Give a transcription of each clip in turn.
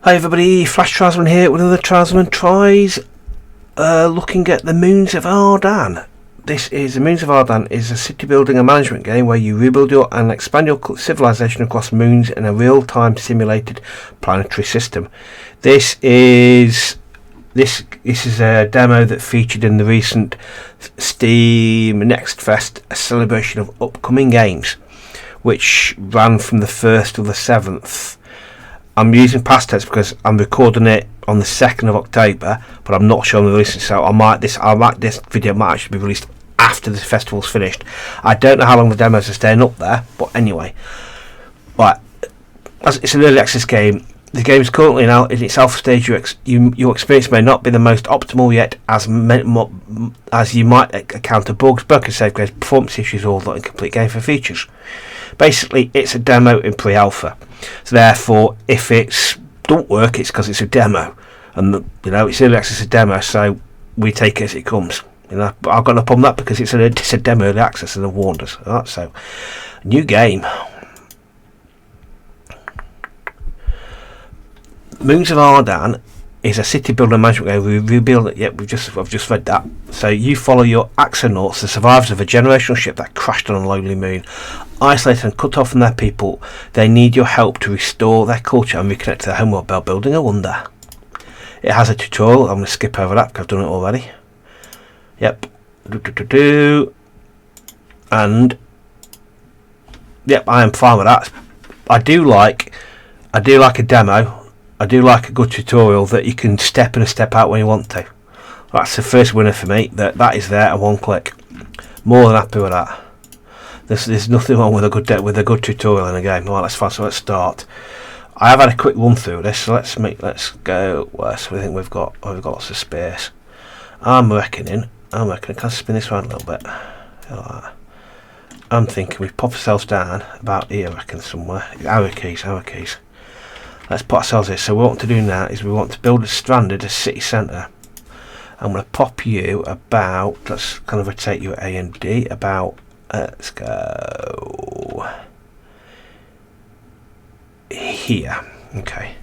Hi everybody, Flash Trouserman here with another Trouserman Tries, looking at the Moons of Ardan. The Moons of Ardan is a city building and management game where you rebuild and expand your civilization across moons in a real-time simulated planetary system. This is a demo that featured in the recent Steam Next Fest, a celebration of upcoming games, which ran from the 1st to the 7th. I'm using past tense because I'm recording it on the 2nd of October, but I'm not sure I'm releasing it, so this video might actually be released after the festival's finished. I don't know how long the demos are staying up there, but anyway. Right, as it's an early access game, the game is currently now in its alpha stage. Your experience may not be the most optimal yet, as you might encounter bugs, broken save codes, performance issues, or not incomplete game for features. Basically, it's a demo in pre-alpha, so therefore, if it don't work, it's because it's a demo, and it's early access, a demo, so we take it as it comes. But I've got no problem with that because it's a demo early access, and they've warned us. Right, so, new game. Moons of Ardan is a city building management game. We rebuild it. Yep, I've just read that. So you follow your axonauts, the survivors of a generational ship that crashed on a lonely moon. Isolated and cut off from their people, they need your help to restore their culture and reconnect to their homeworld by building a wonder. It has a tutorial. I'm going to skip over that because I've done it already. Yep. And yep, I am fine with that. I do like a demo. I do like a good tutorial that you can step in and step out when you want to. That's the first winner for me. That is there at one click. More than happy with that. There's nothing wrong with a good tutorial in a game. Right, that's fine. So let's start. I have had a quick run through this. So let's go. So we think we've got lots of space. I'm reckoning. Can I spin this around a little bit? Like that. I'm thinking we pop ourselves down about here. I reckon somewhere. Arrow keys. Let's put ourselves here. So what we want to do now is we want to build a city centre. I'm going to pop you about, let's kind of rotate you at A and D, about, let's go here. Okay.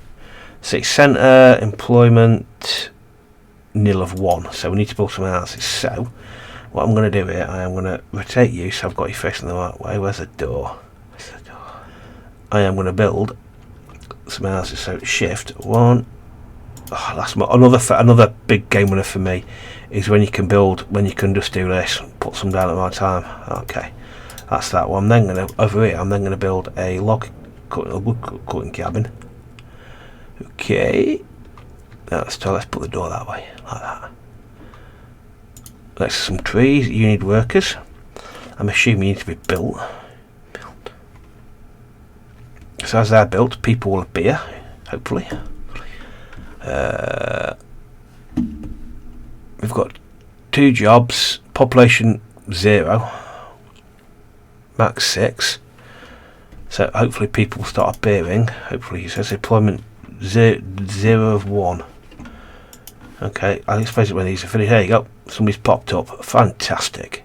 City centre, employment, nil of 1. So we need to build some houses. So what I'm going to do here, I am going to rotate you so I've got you facing the right way. Where's the door? I am going to build some houses. So shift 1. Oh, that's another big game winner for me is when you can just do this, put some down at the right time. Okay, that's that one. I'm then going to build a wood cutting cabin. Okay, let's put the door that way, like that. Let's some trees. You need workers. I'm assuming you need to be built. So as they're built, people will appear, hopefully. We've got 2 jobs, population 0, max 6. So hopefully people will start appearing. Hopefully, he says employment 0 of 1. Okay, I suppose when these are finished, there you go. Somebody's popped up. Fantastic.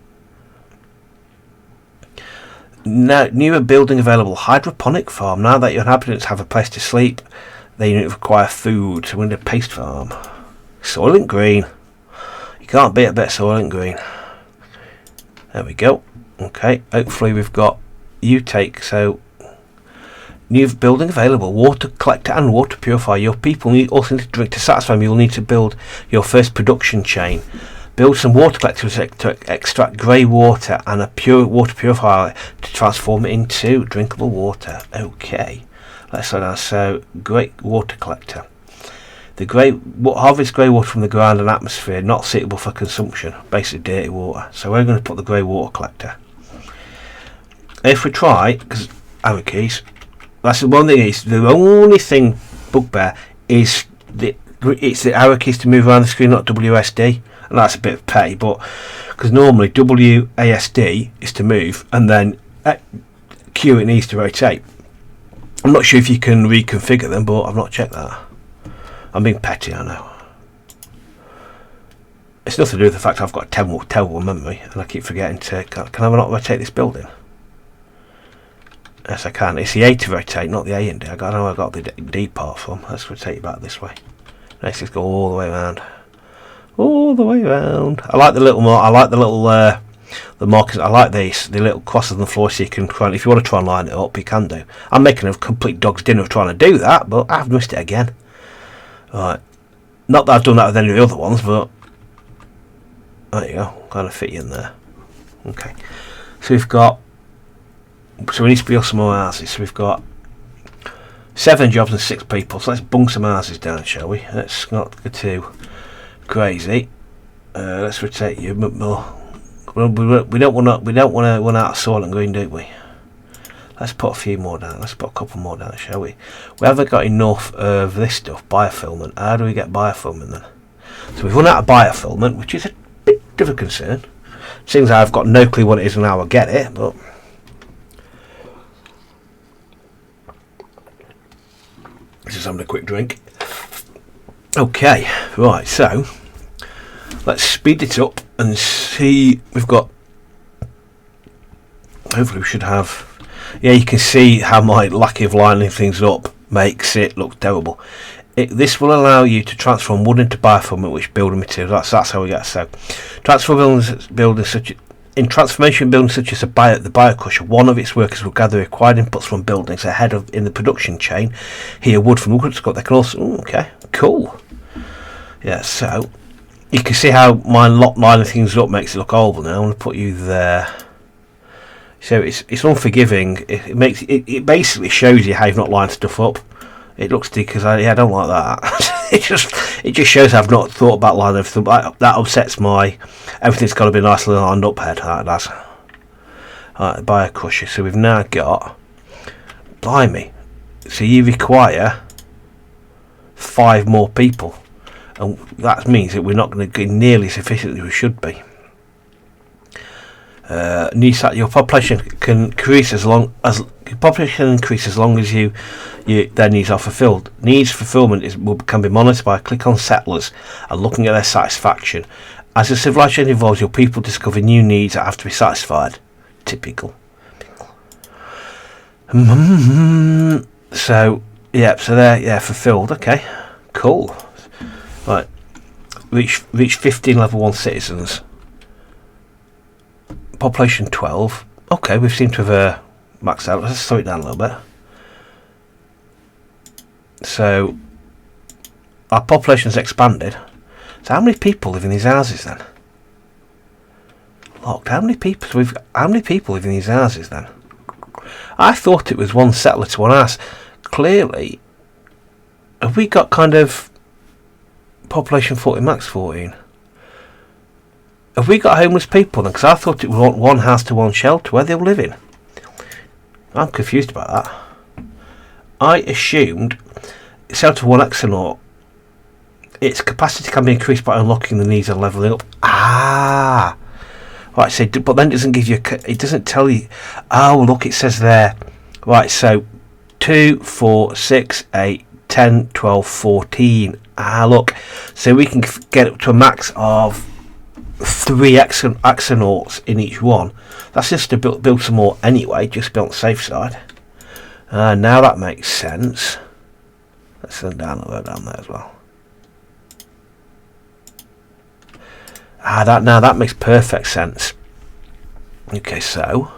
Now, newer building available, hydroponic farm. Now that your inhabitants have a place to sleep, they require food. So we're going to paste farm. Soylent Green. You can't beat a bit of Soylent Green. There we go. Okay, hopefully we've got so new building available, water collector and water purifier. Your people also need to drink. To satisfy them, you'll need to build your first production chain. Build some water collectors to extract grey water and a pure water purifier to transform it into drinkable water. Okay, let's slow down. So, great water collector. Harvest grey water from the ground and atmosphere, not suitable for consumption. Basically, dirty water. So we're going to put the grey water collector. If we try, because arrow keys, that's the one thing. Is the only thing bugbear is it's the arrow keys to move around the screen, not WSD. And that's a bit of pay, but because normally WASD is to move and then Q it needs to rotate. I'm not sure if you can reconfigure them, but I've not checked that. I'm being petty, I know. It's nothing to do with the fact I've got a terrible memory and I keep forgetting to. Can I not rotate this building? Yes, I can. It's the A to rotate, not the A and D. I know I got the D part from. Let's rotate it back this way. Let's just go all the way around. All the way around. I like the little more. I like the little the markers. I like these. The little crosses on the floor, so you can try. If you want to try and line it up, you can do. I'm making a complete dog's dinner of trying to do that, but I've missed it again. Right. Not that I've done that with any of the other ones, but there you go. Kind of fit you in there. Okay. So we've got. So we need to build some more houses. So we've got 7 jobs and 6 people. So let's bung some houses down, shall we? Let's not go too crazy. Let's rotate you a bit more. We don't want to run out of soil and green, do we? Let's put a few more down. Let's put a couple more down, shall we? We haven't got enough of this stuff, biofilament. How do we get biofilament then? So we've run out of biofilament, which is a bit of a concern. Seems I've got no clue what it is and how I get it, but. Just having a quick drink. Okay, right, so let's speed it up and see. We've got, hopefully we should have, yeah, you can see how my lack of lining things up makes it look terrible. This will allow you to transform wood into biofilament, which building materials. That's how we get. So buildings such in transformation buildings such as the biocrusher, one of its workers will gather required inputs from buildings ahead of in the production chain. Here, wood from wood scrap. They can also. Okay, cool. Yeah, so you can see how my lining things up makes it look horrible. Now I'm going to put you there. So it's unforgiving. It basically shows you how you've not lined stuff up. It looks because I don't like that. it just shows I've not thought about lining everything. That upsets my. Everything's got to be nicely lined up head. That does. Alright, biocrusher. So we've now got. Blimey. So you require 5 more people, and that means that we're not going to get nearly as efficient as we should be. Your population can increase as long as their needs are fulfilled. Needs fulfillment can be monitored by a click on settlers and looking at their satisfaction. As the civilization evolves, your people discover new needs that have to be satisfied. Typical. So they're fulfilled. Okay, cool. Right, reach 15 level 1 citizens. Population 12. Okay, we've seemed to have maxed out. Let's slow it down a little bit. So our population's expanded. So how many people live in these houses then? Look, how many people live in these houses then? I thought it was 1 settler to 1 house. Clearly, have we got kind of population 40 max 14? Have we got homeless people then? Because I thought it was 1 house to 1 shelter. Where they all living? I'm confused about that. I assumed shelter 1 exonaut. Its capacity can be increased by unlocking the needs and leveling up. Ah, right. So, but then it doesn't give you. It doesn't tell you. Oh, look, it says there. Right. So, 2, 4, 6, 8, 10, 12, 14. Ah, look. So we can get up to a max of 3 exonauts in each one. That's just to build some more anyway, just be on the safe side. Now that makes sense. Let's send down the road down there as well. That makes perfect sense. Okay, so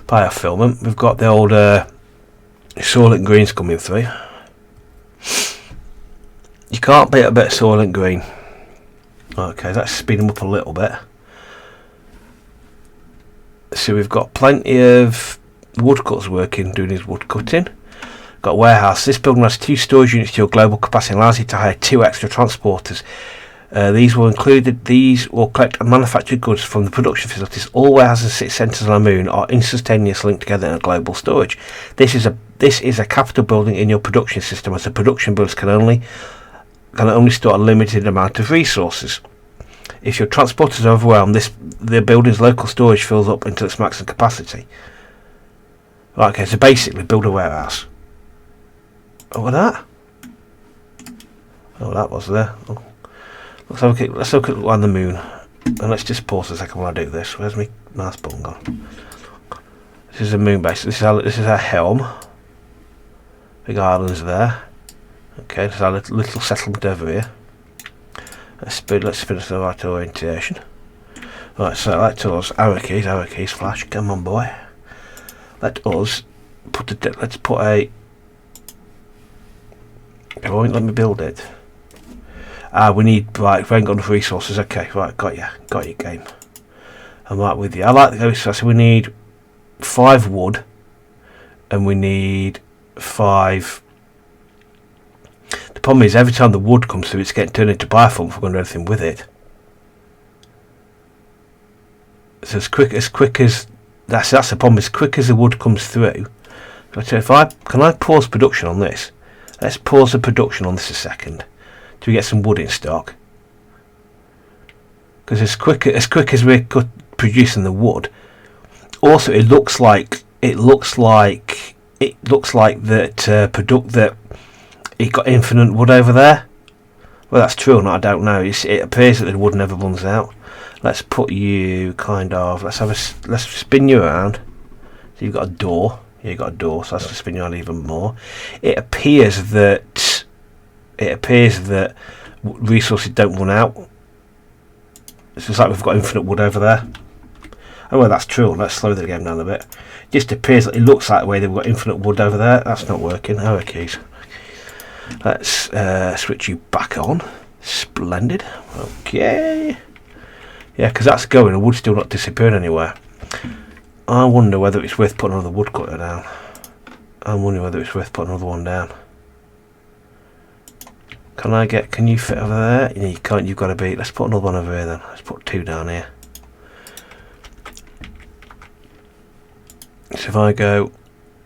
biofilament. We've got the old Soylent Greens coming through. You can't beat a bit of Soylent Green. Okay, let's speed them up a little bit. So we've got plenty of woodcutters working, doing his wood cutting. Got a warehouse. This building has 2 storage units to your global capacity and allows you to hire 2 extra transporters. These will collect and manufacture goods from the production facilities. All warehouses and city centres on the moon are instantaneously linked together in a global storage. This is a capital building in your production system, as the production buildings can only store a limited amount of resources. If your transporters are overwhelmed, the building's local storage fills up until its maximum capacity. Right, okay, so basically build a warehouse. Oh, what that? Oh, that was there. Oh. Let's look at on the moon, and let's just pause a second while I do this. Where's my mouse button gone? This is a moon base. This is our helm. Big islands there. Okay, there's our little settlement over here. Let's spin us the right orientation. Right, so let us arrow keys, flash. Come on, boy. Let us put let's put a. It won't let me build it. We need, right, we ain't got enough resources. Okay, right, got you, game. I'm right with you. I like the go. So we need 5 wood, and we need 5. The problem is every time the wood comes through, it's getting turned into biofilm if we're going to do anything with it. So as quick as that's the problem. As quick as the wood comes through. So can I pause production on this? Let's pause the production on this a second. Do we get some wood in stock? Because as quick as we're producing the wood, also it looks like that that it got infinite wood over there. Well, that's true or not, I don't know. It appears that the wood never runs out. Let's put you kind of. Let's spin you around. So you've got a door. Yeah, you've got a door. So let's spin you around even more. It appears that resources don't run out. It's just like we've got infinite wood over there. Oh well, that's true. Let's slow the game down a bit. It just appears that it looks like the way they've got infinite wood over there. That's not working. Oh, keys. Let's switch you back on. Splendid. Okay. Yeah, because that's going. The wood's still not disappearing anywhere. I wonder whether it's worth putting another woodcutter down. I'm wondering whether it's worth putting another one down. Can you fit over there? You can't. You've got to be. Let's put another one over here then. Let's put 2 down here. So if I go,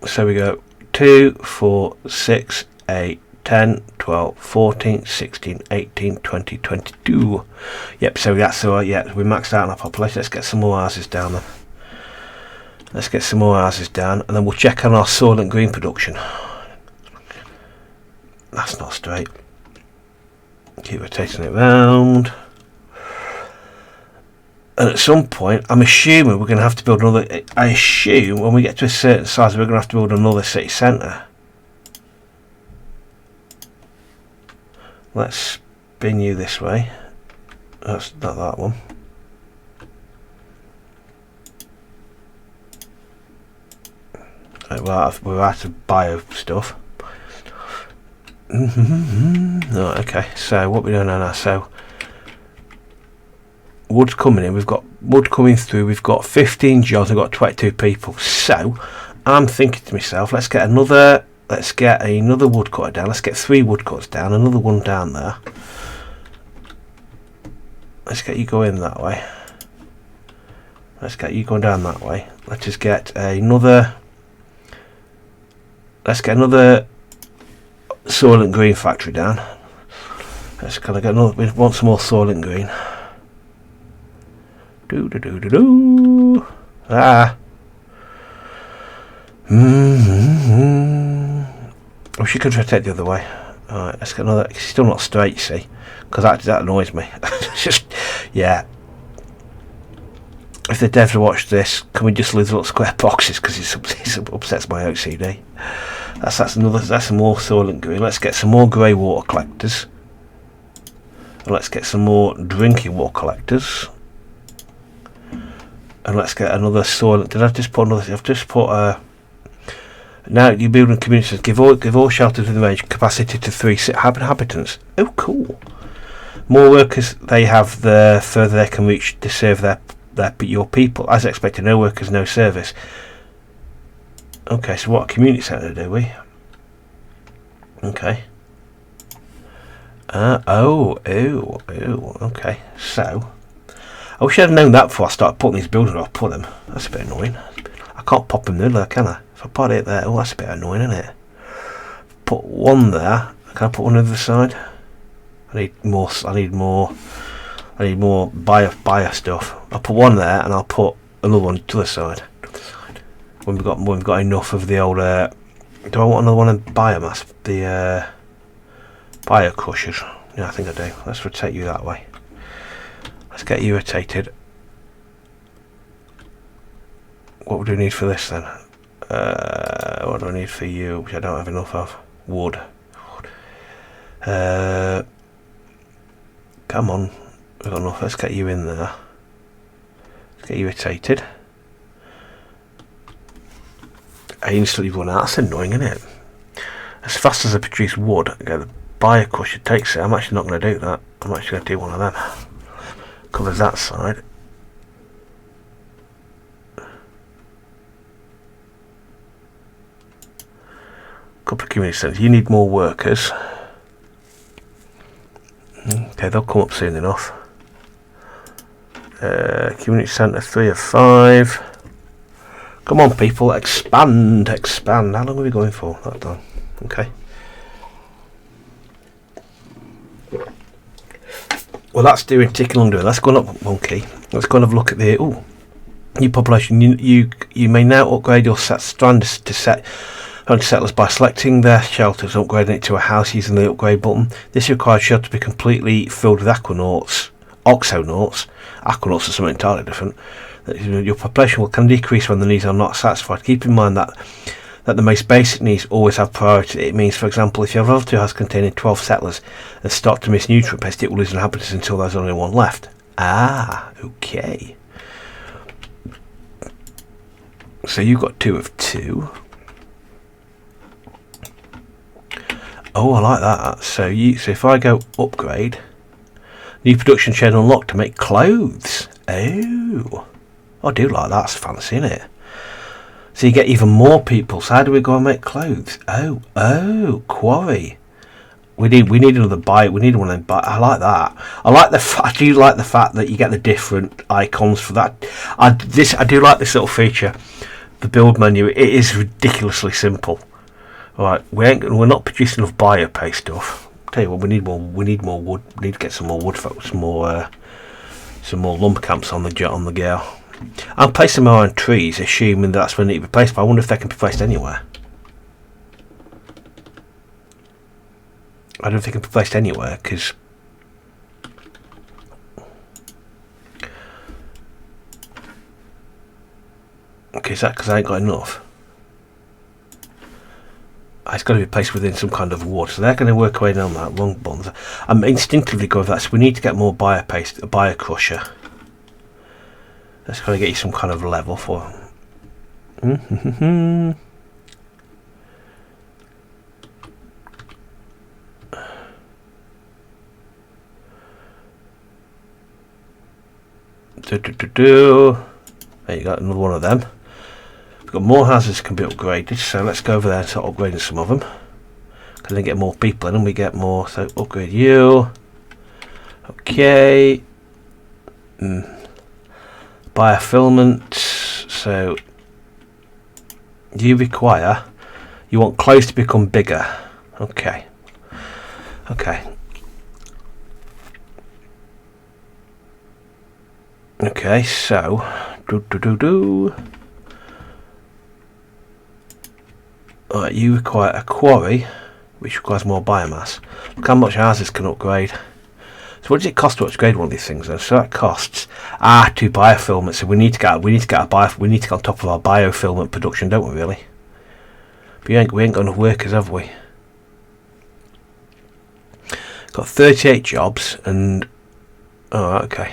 so we go 2, 4, 6, 8, 10, 12, 14, 16, 18, 20, 22. Yep, so that's alright. Yeah, we maxed out on our population. Let's get some more houses down then. Let's get some more houses down, and then we'll check on our soil and green production. That's not straight. Keep rotating it round. And at some point, I'm assuming we're going to have to build another. I assume when we get to a certain size, we're going to have to build another city centre. Let's spin you this way. That's not that one. Right, we're out of bio stuff. Right, okay, so what we're doing now? So wood's coming in. We've got wood coming through. We've got 15 jobs. We've got 22 people. So I'm thinking to myself, let's get another woodcutter down. Let's get 3 woodcutters down. Another one down there. Let's get you going that way. Let's get you going down that way. Let's just get another. Let's get another soil and green factory down. Let's kind of get another. We want some more soil and green. Ah. I wish you could rotate the other way. Alright, let's get another. It's still not straight, you see, because that annoys me. It's just, yeah. If the devs watch this, can we just leave the little square boxes, because it upsets my OCD. That's some more soil and green. Let's get some more grey water collectors, and let's get some more drinking water collectors, and let's get another soil. Did I just put another? I've just put now you building communities. Give all shelters within range capacity to 3 inhabitants. Oh, cool. More workers they have, the further they can reach to serve your people. As expected, no workers, no service. Okay, so what community centre do we? Okay. Okay. So, I wish I'd known that before I started putting these buildings where I put them. That's a bit annoying. I can't pop them in there, can I? If I put it there, that's a bit annoying, isn't it? Put one there. Can I put one on the other side? I need more bio stuff. I'll put one there, and I'll put another one to the side. When we've got enough of the old. Do I want another one in biomass? The bio crushers. Yeah, I think I do. Let's rotate you that way. Let's get you rotated. What do we need for this then? What do I need for you, which I don't have enough of? Wood. Come on, we've got enough. Let's get you in there. Let's get you irritated. I instantly run out. That's annoying, isn't it? As fast as I produce wood, I get the bio crusher takes it. I'm actually not going to do that. I'm actually going to do one of them. Covers that side. Couple of community centres. You need more workers. Okay, they'll come up soon enough. Community centre 3 of 5. Come on, people, expand, expand. How long are we going for? That time. Okay. Well, that's doing ticking along. Let's go up one key. Let's go and have a look at the new population. You may now upgrade your standards to settlers by selecting their shelters and upgrading it to a house using the upgrade button. This requires shelter to be completely filled with oxonauts. Aquanauts are something entirely different. Your population can decrease when the needs are not satisfied. Keep in mind that the most basic needs always have priority. It means, for example, if your level 2 house containing 12 settlers and start to miss nutrient pest, it will lose inhabitants until there's only one left. Ah, okay. So you've got 2 of 2. Oh, I like that. So if I go upgrade, new production chain unlocked to make clothes. Oh, I do like that. That's fancy, isn't it? So you get even more people. So how do we go and make clothes? Oh, quarry. We need another bite. We need one of them. But I like that. I do like the fact that you get the different icons for that. I do like this little feature. The build menu. It is ridiculously simple. Right, we're not producing enough biopaste stuff. Tell you what, we need more wood. We need to get some more wood for some more lumber camps on the go. I'm placing them on trees, assuming that's when they need to be placed. But I wonder if they can be placed anywhere. I don't think they can be placed anywhere because is that because I ain't got enough? It's got to be placed within some kind of wood, so they're going to work away on that long bonds. I'm instinctively going for that, so we need to get more biopaste, a bio crusher. That's going to get you some kind of level for. There you go, another one of them. We've got more houses can be upgraded, so let's go over there and start upgrading some of them. Because then get more people in and we get more, so upgrade you. Okay. Biofilament, so you want clothes to become bigger. Okay. Okay, so Alright, you require a quarry, which requires more biomass. Look how much houses can upgrade. So what does it cost to upgrade one of these things then? So that costs 2 biofilament. So we need to get on top of our biofilament production, don't we really? But we ain't got enough workers, have we? Got 38 jobs and okay.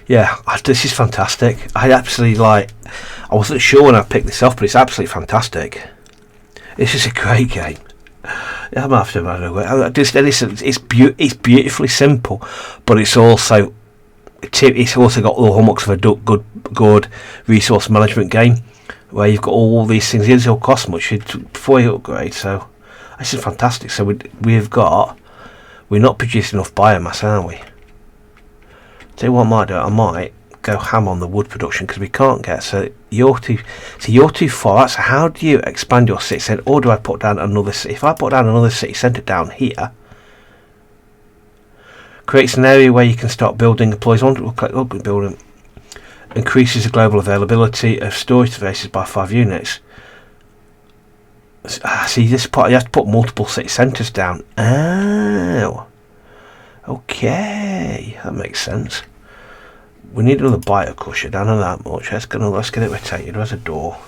Yeah, this is fantastic. I wasn't sure when I picked this up, but it's absolutely fantastic. This is a great game. Yeah, I'm after it's beautifully simple, but it's also got all the hallmarks of a good resource management game, where you've got all these things. These all cost much before you upgrade. So this is fantastic. So we're not producing enough biomass, are we? Tell you what I might do. I might go ham on the wood production because we can't get. So you're too far. So how do you expand your city centre? Or do I put down another? If I put down another city centre down here, creates an area where you can start building. Employs on building. Increases the global availability of storage devices by 5 units. See this part. You have to put multiple city centres down. Oh. Okay, that makes sense. we need another bio crusher. Don't know that much. Let's get it rotated. There's a door.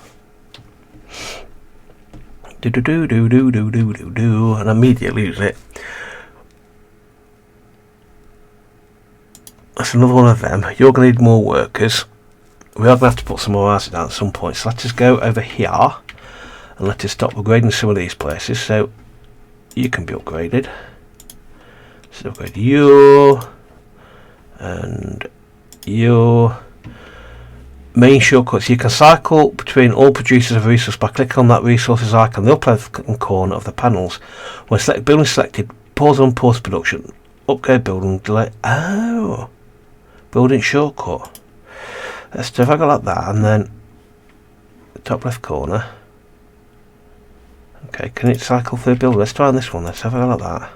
Do, and immediately lose it. That's another one of them. You're going to need more workers. We are going to have to put some more houses down at some point. So let us go over here and let us stop upgrading some of these places. So you can be upgraded. So upgrade you and you. Main shortcuts. You can cycle between all producers of a resource by clicking on that resources icon in the upper left corner of the panels. When building selected, pause on pause production. Upgrade building delay. Oh, building shortcut. Let's do if I go like that, and then the top left corner. Okay, can it cycle through building? Let's try on this one. Let's have a go like that.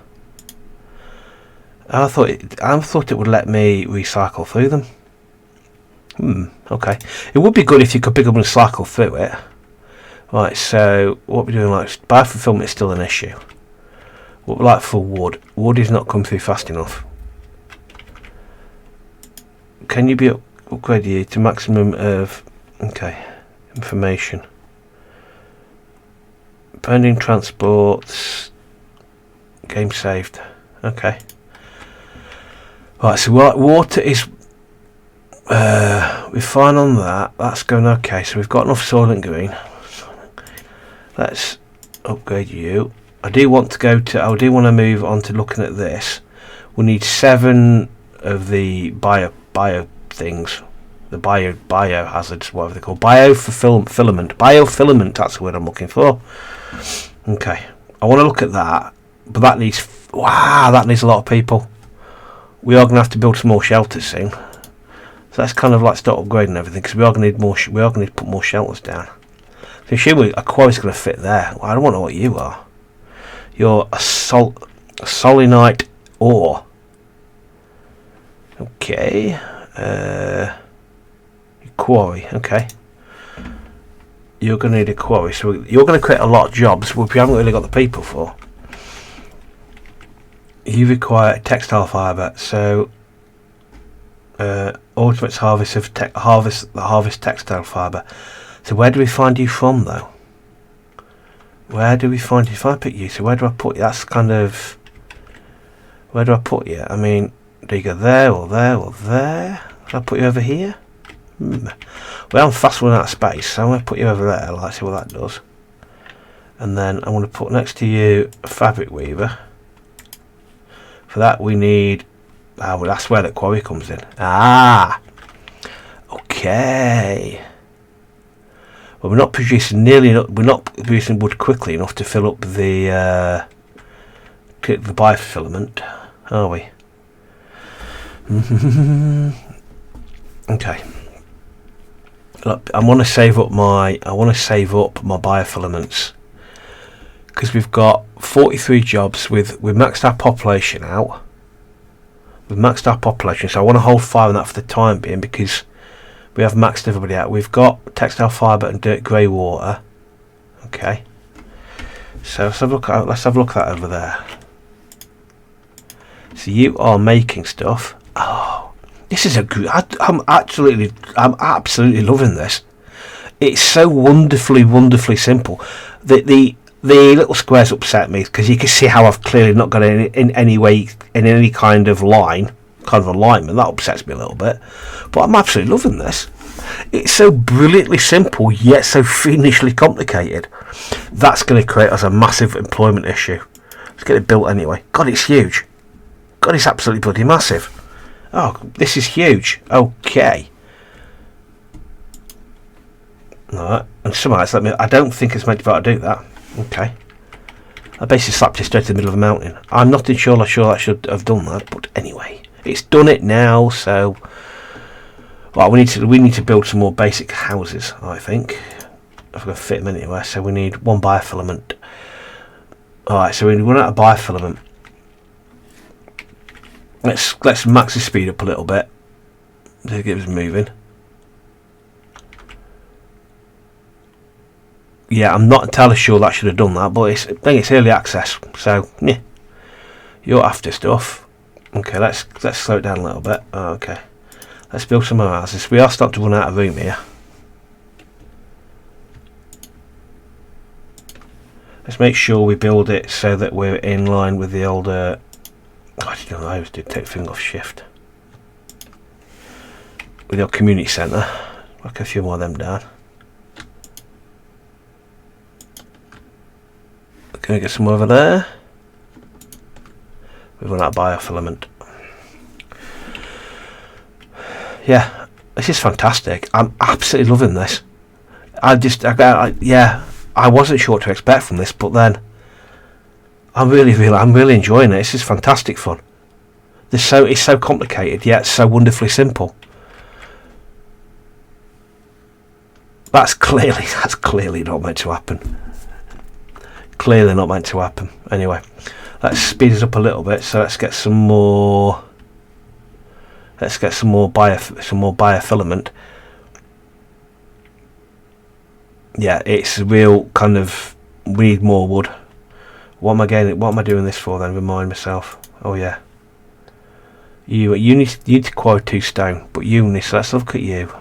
I thought it would let me recycle through them. Okay. It would be good if you could pick up and cycle through it. Right, so what we're doing, like biofulfillment is still an issue. What we like for wood. Wood is not come through fast enough. Can you be upgraded to maximum of information. Pending transports. Game saved. Okay. Right, so water is we're fine on that. That's going okay. So we've got enough Soylent Green. Let's upgrade you. I do want to move on to looking at this. We need 7 of the bio things. The biohazards, whatever they're called. Biofilament, that's the word I'm looking for. Okay. I want to look at that. But that needs a lot of people. We are going to have to build some more shelters soon. So that's kind of like start upgrading everything, because we are going to need more. We are going to put more shelters down. So assuming a quarry's going to fit there. Well, I don't know what you are. You're a solinite ore. Okay. Quarry. Okay. You're going to need a quarry, so you're going to create a lot of jobs which we haven't really got the people for. You require textile fibre, so. Ultimate's harvest textile fibre. So where do we find you from, though? Where do we find you? If I pick you, so where do I put you? That's kind of. Where do I put you? I mean, do you go there or there or there? Should I put you over here? Well, I'm fast running out of space, so I'm going to put you over there. Let's see what that does. And then I'm going to put next to you a fabric weaver. For that, we need. Well, that's where the quarry comes in. Okay. Well, we're not producing wood quickly enough to fill up the biofilament, are we? Okay. Look, I want to save up my biofilaments, because we've got 43 jobs. We've maxed our population out. We've maxed our population, so I want to hold fire on that for the time being, because we have maxed everybody out. We've got textile fibre and dirt grey water. Okay. So let's have a look at that over there. So you are making stuff. Oh, this is I'm absolutely loving this. It's so wonderfully simple. The little squares upset me, because you can see how I've clearly not got it in any kind of alignment. That upsets me a little bit, but I'm absolutely loving this. It's so brilliantly simple, yet so fiendishly complicated. That's going to create us a massive employment issue. Let's get it built anyway. God, it's huge. God, it's absolutely bloody massive. Oh, this is huge. Okay. Alright, and somehow it's I don't think it's meant to be able to do that. Okay. I basically slapped it straight in the middle of a mountain. I'm not sure I should have done that, but anyway. It's done it now, so. Well, we need to build some more basic houses, I think. If we're going to fit them anywhere, so we need 1 biofilament. Alright, so we run out of biofilament. Let's max the speed up a little bit to get us moving. Yeah, I'm not entirely sure that should have done that, but I think it's early access, so yeah. You're after stuff. Okay, let's slow it down a little bit. Okay, Let's build some more houses. We are starting to run out of room here. Let's make sure we build it so that we're in line with the older. I don't know. I always do take the finger off shift. With your community centre. Like a few more of them down. Can we get some over there? We've run out of biofilament. Yeah, this is fantastic. I'm absolutely loving this. Yeah, I wasn't sure what to expect from this, but then I'm really enjoying it. This is fantastic fun. It's so complicated, yet so wonderfully simple. That's clearly not meant to happen. Clearly not meant to happen. Anyway, let's speed it up a little bit. So let's get some more. Let's get some more biofilament. Yeah, it's a real kind of. We need more wood. What am I doing this for then? Remind myself. Oh yeah. You need to acquire 2 stone, but you need. So let's look at you.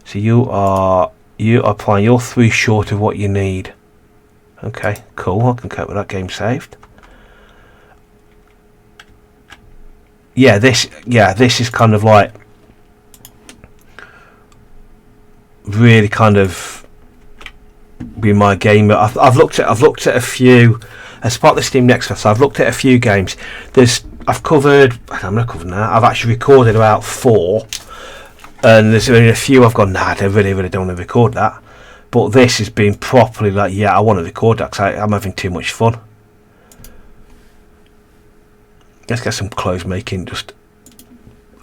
So you are applying. You're 3 short of what you need. Okay, cool. I can cope with that. Game saved. Yeah, this is kind of like really kind of be my game. I've looked at a few as part of the Steam Next Fest. So I've looked at a few games. I've covered. I'm not covering that. I've actually recorded about 4. And there's only a few I've gone, nah, I really don't want to record that. But this has been properly like, yeah, I want to record that because I'm having too much fun. Let's get some clothes making just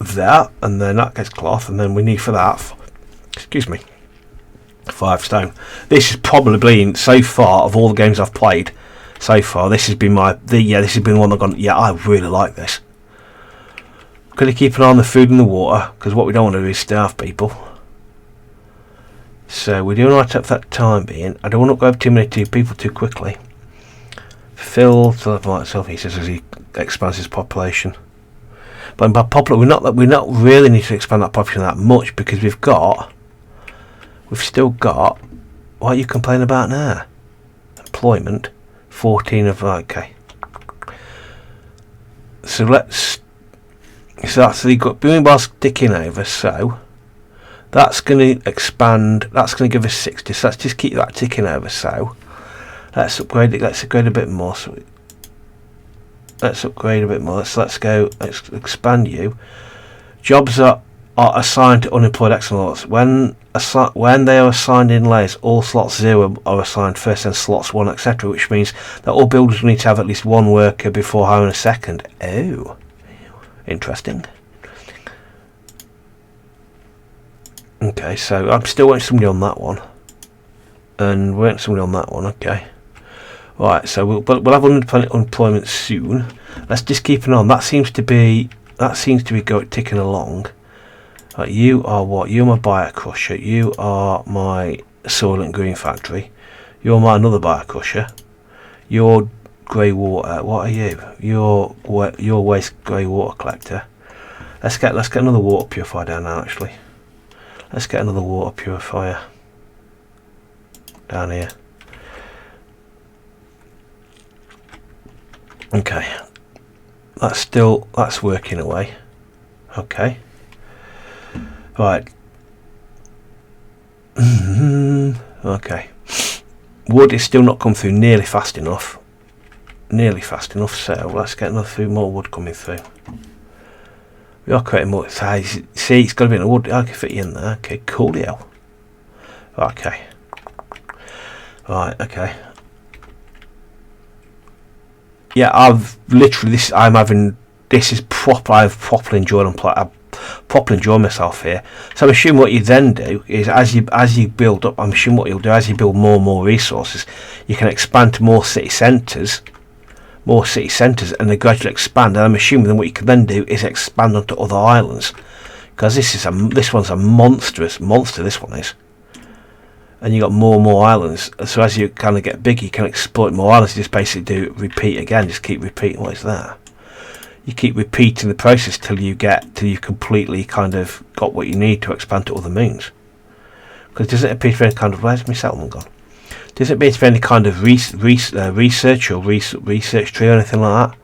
there, and then that gets cloth, and then we need for that, excuse me, 5 stone. This has probably been, so far, of all the games I've played so far, this has been this has been one I've gone, yeah, I really like this. Got to keep an eye on the food and the water, because what we don't want to do is starve people. So we're doing right up for that time being. I don't want to go over too many people too quickly. Phil to level himself, he says, as he expands his population. But by popular, we're not really need to expand that population that much, because we've still got. What are you complaining about now? Employment, 14 of okay. So let's. So that's the booming bar's ticking over, so that's going to expand. That's going to give us 60. So let's just keep that ticking over. So let's upgrade it. Let's upgrade a bit more. So let's upgrade a bit more. Let's go. Let's expand you. Jobs are assigned to unemployed excellence. When they are assigned in layers, all slots 0 are assigned first, and slots 1, etc. Which means that all builders will need to have at least 1 worker before hiring a second. Oh. Interesting. Okay, so I'm still waiting somebody on that one, and we're waiting somebody on that one. Okay, right. So we'll have unemployment soon. Let's just keep an eye on that. Seems to be ticking along. Right, you are what? You're my bio crusher. You are my soil and green factory. You're my another bio crusher. You're grey water. What are you? Your waste grey water collector. Let's get another water purifier down now. Actually, let's get another water purifier down here. Okay, that's working away. Okay, right. Okay, wood is still not come through nearly fast enough. So let's get another few more wood coming through. We are creating more. See, it's got to be in the wood. I can fit you in there. Okay, coolio. Okay. Right. Okay. Yeah, I've literally this is proper. I've properly enjoyed and properly enjoy myself here. So I'm assuming what you then do is as you build up. I'm assuming what you'll do as you build more and more resources, you can expand to more city centres. And they gradually expand, and I'm assuming then what you can then do is expand onto other islands, because this one's a monster, this one is, and you got more and more islands. So as you kind of get big, you can exploit more islands. You just basically do repeat again, just keep repeating. What is that? you keep repeating the process till you completely kind of got what you need to expand to other moons. Because doesn't it appear to be any kind of, where's my settlement gone? Doesn't it appear to be any kind of research or research tree or anything like that?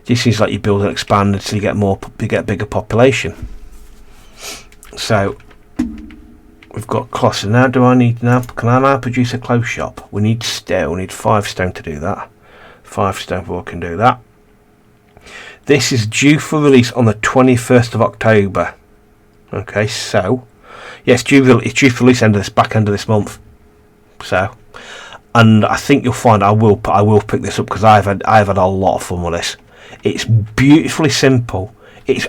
It just seems like you build and expand until you get a bigger population. So we've got cluster. Now can I now produce a close shop? We need stone. We need 5 stone to do that. 5 stone before we can do that. This is due for release on the 21st of October. Okay, so yes, it's due for release back end of this month. So, and I think you'll find I will pick this up because I've had a lot of fun with this. It's beautifully simple.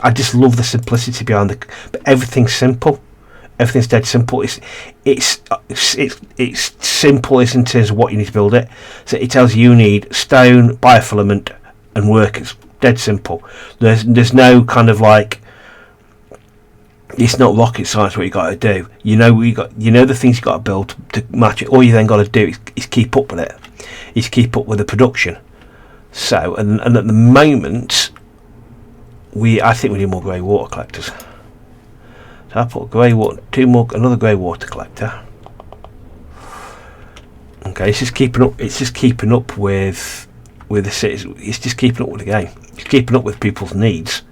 I just love the simplicity behind it. But everything's simple. Everything's dead simple. It's simple in terms of what you need to build it. So it tells you need stone, biofilament, and workers. Dead simple. There's no kind of like, it's not rocket science what you got to do. You know the things you got to build to match it. All you then got to do is keep up with it. Is keep up with the production. So and at the moment, I think we need more grey water collectors. So I put another grey water collector. Okay, it's just keeping up with the cities. It's just keeping up with the game. It's keeping up with people's needs.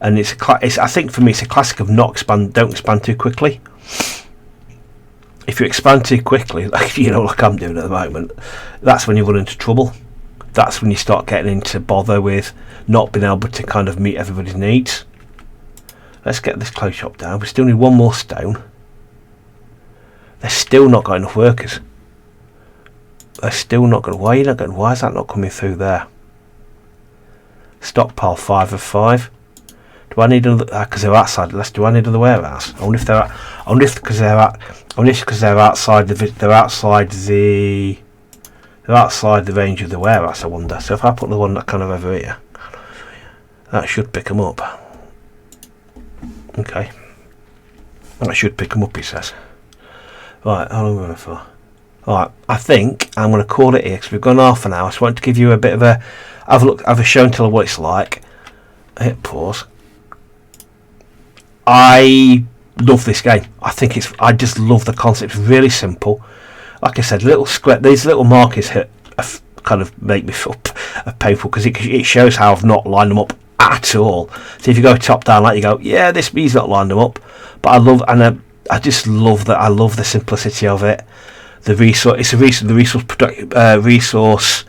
And I think for me it's a classic of don't expand too quickly. If you expand too quickly, like I'm doing at the moment, that's when you run into trouble. That's when you start getting into bother with not being able to kind of meet everybody's needs. Let's get this close shop down. We still need 1 more stone. They're still not got enough workers. They're still not going. Why is that not coming through there? Stockpile 5 of 5. Do I need another? Because they're outside. Do I need another warehouse? I wonder if they're. I wonder if because they're outside the range of the warehouse. I wonder. So if I put the one that kind of over here, that should pick them up. Okay. That should pick them up. He says. Right. How long are we going for? Alright, I think I'm going to call it here because we've gone half an hour. I just want to give you a bit of have a show and tell what it's like. Hit pause. I love this game. I just love the concept. It's really simple. Like I said, these little markers kind of make me feel painful because it shows how I've not lined them up at all. So if you go top down, like you go, yeah, he's not lined them up. But I just love that. I love the simplicity of it. The resource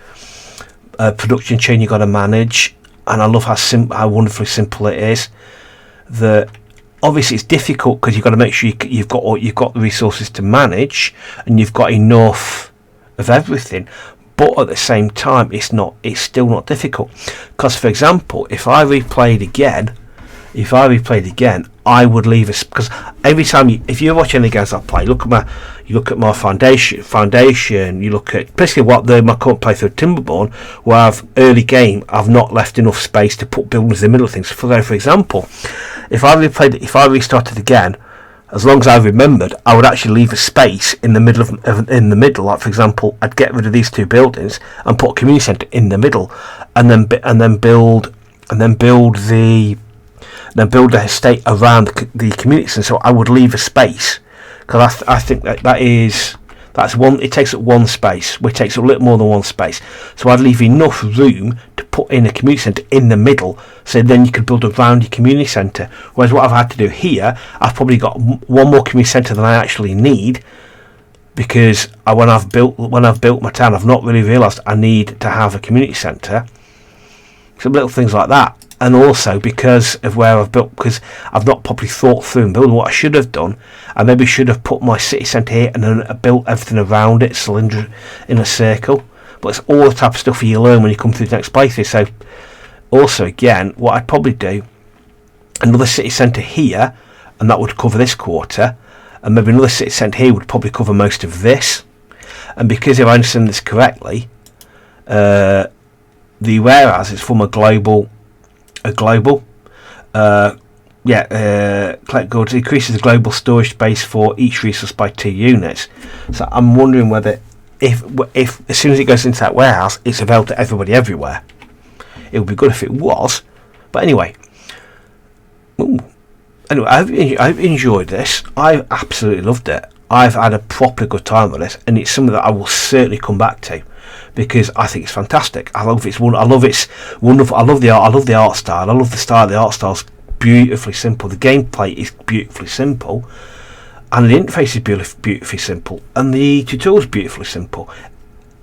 production chain you got to manage, and I love how wonderfully simple it is. Obviously it's difficult because you've got to make sure you've got the resources to manage, and you've got enough of everything. But at the same time, it's still not difficult. Because, for example, if I replayed again, I would leave because every time if you watch any games I play, you look at my foundation, you look at basically my current playthrough Timberborn, where early game I've not left enough space to put buildings in the middle of things. For example, if I restarted again, as long as I remembered, I would actually leave a space in the middle. Like, for example, I'd get rid of these 2 buildings and put a community centre in the middle, and then build the estate around the community centre. So I would leave a space because I think that's one. It takes up 1 space, which takes up a little more than 1 space. So I'd leave enough room to put in a community centre in the middle, so then you could build around your community centre. Whereas what I've had to do here, I've probably got 1 more community centre than I actually need, because when I've built my town, I've not really realised I need to have a community centre. Some little things like that. And also because of where I've built, because I've not properly thought through and built what I should have done. I maybe should have put my city centre here and then built everything around it, cylinder in a circle. But it's all the type of stuff you learn when you come through the next playthrough. So also again, what I'd probably do, another city centre here, and that would cover this quarter, and maybe another city centre here would probably cover most of this. And because if I understand this correctly, the warehouse is from a global collect goods, increases the global storage space for each resource by 2 units. So I'm wondering whether if as soon as it goes into that warehouse, it's available to everybody everywhere. It would be good if it was. But anyway. Anyway, I hope you enjoyed this. I absolutely loved it. I've had a proper good time with this, and it's something that I will certainly come back to because I think it's fantastic. I love its wonderful. I love the art. I love the art style. I love the style. The art style's beautifully simple. The gameplay is beautifully simple, and the interface is beautifully simple, and the tutorial is beautifully simple.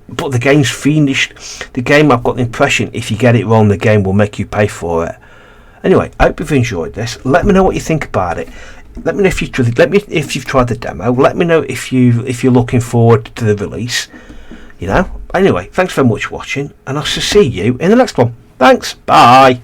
But the game's fiendish. The game, I've got the impression, if you get it wrong, the game will make you pay for it. Anyway, I hope you've enjoyed this. Let me know what you think about it. Let me know if you've tried the demo. Let me know if you're looking forward to the release. You know. Anyway, thanks very much for watching, and I shall see you in the next one. Thanks. Bye.